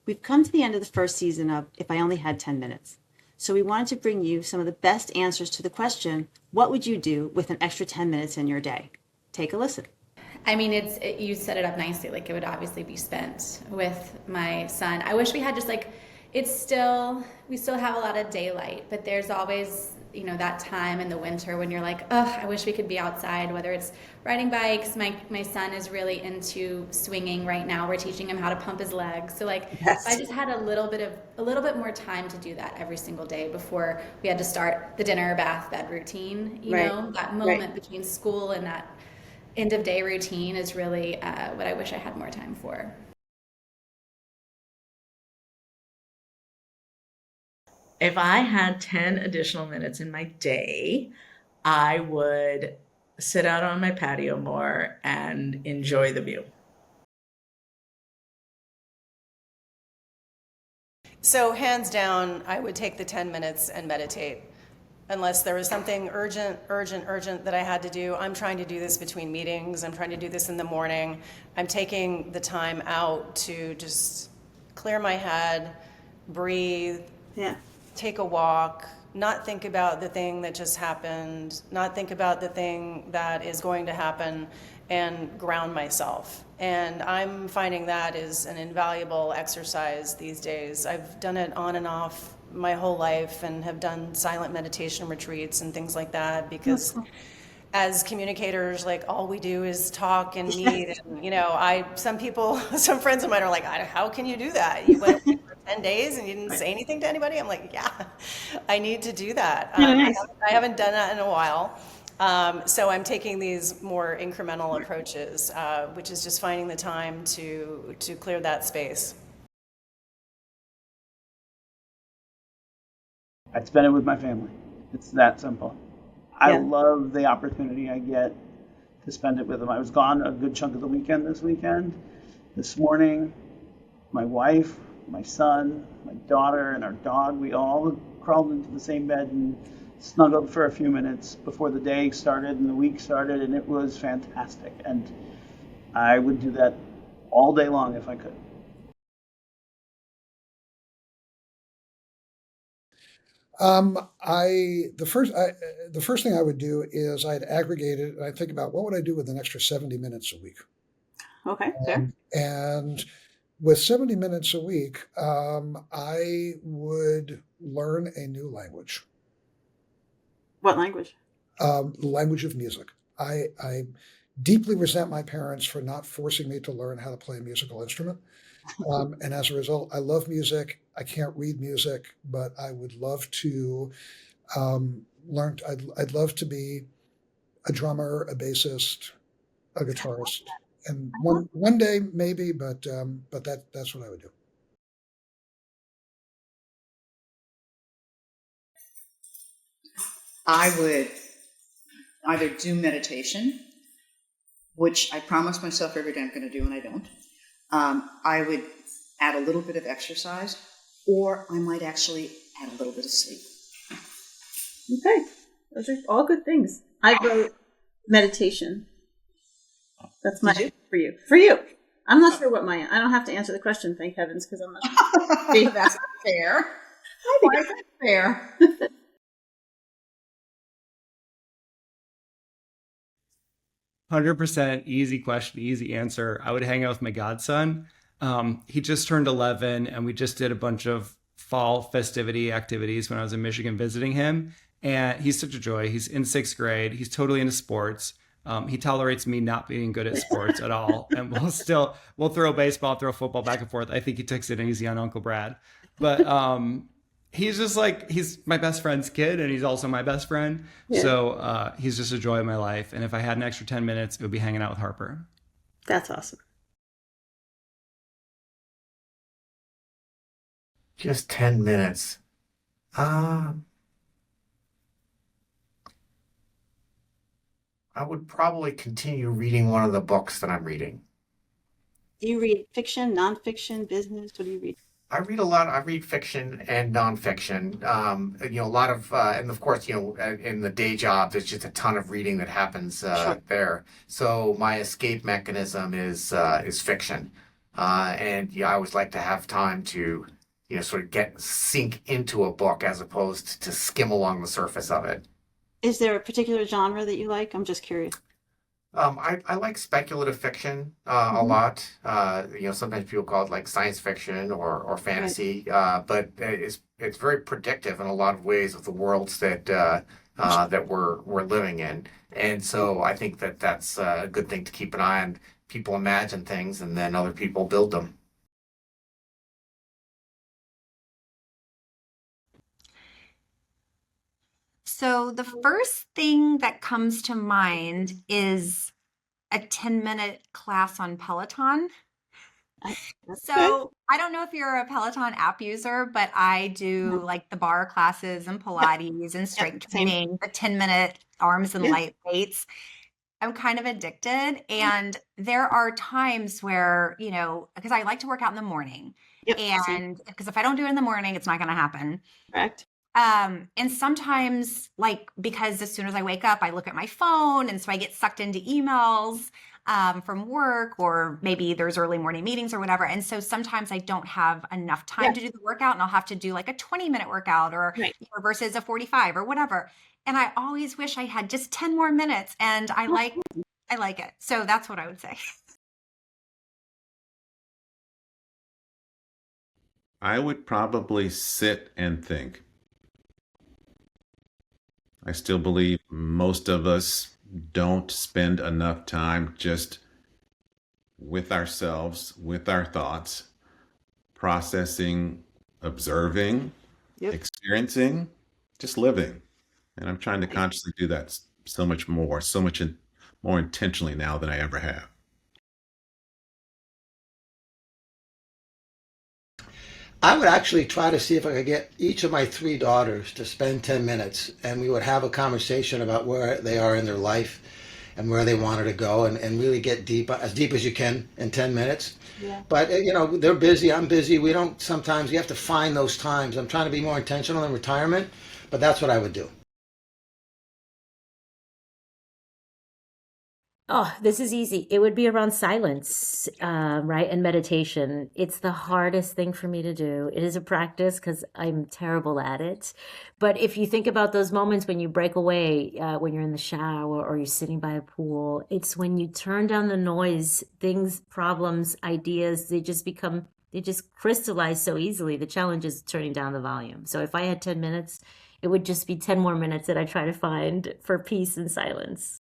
We've come to the end of the first season of If I Only Had 10 Minutes. So we wanted to bring you some of the best answers to the question, what would you do with an extra 10 minutes in your day? Take a listen. I mean, you set it up nicely. Like, it would obviously be spent with my son. I wish we had just like, we still have a lot of daylight, but there's always, that time in the winter when you're like, oh, I wish we could be outside, whether it's riding bikes. My son is really into swinging right now. We're teaching him how to pump his legs. So like, if I Yes. just had a little bit more time to do that every single day before we had to start the dinner, bath, bed routine, Right. that Right. moment between school and that end of day routine is really what I wish I had more time for. If I had 10 additional minutes in my day, I would sit out on my patio more and enjoy the view. So hands down, I would take the 10 minutes and meditate. Unless there was something urgent that I had to do. I'm trying to do this between meetings. I'm trying to do this in the morning. I'm taking the time out to just clear my head, breathe, Yeah. take a walk, not think about the thing that just happened, not think about the thing that is going to happen, and ground myself. And I'm finding that is an invaluable exercise these days. I've done it on and off my whole life and have done silent meditation retreats and things like that because as communicators, like all we do is talk and meet. And, some people, some friends of mine are like, how can you do that? You went away for 10 days and you didn't say anything to anybody? I'm like, yeah, I need to do that. Yeah, nice. I haven't done that in a while. So I'm taking these more incremental approaches, which is just finding the time to clear that space. I'd spend it with my family. It's that simple. I Yeah. love the opportunity I get to spend it with them. I was gone a good chunk of the weekend this weekend. This morning, my wife, my son, my daughter, and our dog, we all crawled into the same bed and snuggled for a few minutes before the day started and the week started, and it was fantastic. And I would do that all day long if I could. The first thing I would do is I'd aggregate it and I'd think about what would I do with an extra 70 minutes a week. Okay. Fair. And with 70 minutes a week, I would learn a new language, What language? the language of music. I deeply resent my parents for not forcing me to learn how to play a musical instrument. And as a result, I love music. I can't read music, but I would love to learn. I'd love to be a drummer, a bassist, a guitarist, and one day maybe, but that's what I would do. I would either do meditation, which I promise myself every day I'm going to do and I don't. I would add a little bit of exercise, or I might actually add a little bit of sleep. Okay. Those are all good things. I wrote meditation. That's my Did you? for you. For you. I'm not sure what my. I don't have to answer the question, thank heavens, because I'm not sure. That's not fair. I think Why is that fair? 100% easy question, easy answer. I would hang out with my godson. He just turned 11, and we just did a bunch of fall festivity activities when I was in Michigan visiting him. And he's such a joy. He's in sixth grade. He's totally into sports. He tolerates me not being good at sports at all. And we'll throw baseball, throw football back and forth. I think he takes it easy on Uncle Brad. But he's just like, he's my best friend's kid, and he's also my best friend. Yeah. So he's just a joy of my life. And if I had an extra 10 minutes, it would be hanging out with Harper. That's awesome. Just 10 minutes. I would probably continue reading one of the books that I'm reading. Do you read fiction, nonfiction, business? What do you read? I read a lot. I read fiction and nonfiction. A lot of, and of course, in the day job, there's just a ton of reading that happens Sure. there. So my escape mechanism is fiction. And I always like to have time to, sort of sink into a book as opposed to skim along the surface of it. Is there a particular genre that you like? I'm just curious. I like speculative fiction a Mhm. lot. Sometimes people call it like science fiction or Right. fantasy, but it's very predictive in a lot of ways of the worlds that we're living in. And so I think that that's a good thing to keep an eye on. People imagine things, and then other people build them. So the first thing that comes to mind is a 10-minute class on Peloton. I, that's good. So I don't know if you're a Peloton app user, but I do No. like the bar classes and Yep. Pilates and Yep. strength Same. training, the 10-minute arms and Yeah. light weights. I'm kind of addicted. And there are times where, because I like to work out in the morning. Yep. Same. And because if I don't do it in the morning, it's not going to happen. Correct. And sometimes, like, because as soon as I wake up, I look at my phone, and so I get sucked into emails from work, or maybe there's early morning meetings or whatever. And so sometimes I don't have enough time to Yes. do the workout, and I'll have to do like a 20-minute workout or Right. versus a 45 or whatever. And I always wish I had just 10 more minutes, and I like it. So that's what I would say. I would probably sit and think. I still believe most of us don't spend enough time just with ourselves, with our thoughts, processing, observing, Yep. experiencing, just living. And I'm trying to consciously do that so much more, more intentionally now than I ever have. I would actually try to see if I could get each of my three daughters to spend 10 minutes and we would have a conversation about where they are in their life and where they wanted to go and really get deep, as deep as you can in 10 minutes. Yeah. But, they're busy, I'm busy. We don't, sometimes you have to find those times. I'm trying to be more intentional in retirement, but that's what I would do. Oh, this is easy. It would be around silence, right? And meditation. It's the hardest thing for me to do. It is a practice because I'm terrible at it. But if you think about those moments when you break away, when you're in the shower or you're sitting by a pool, it's when you turn down the noise, things, problems, ideas, they just crystallize so easily. The challenge is turning down the volume. So if I had 10 minutes, it would just be 10 more minutes that I try to find for peace and silence.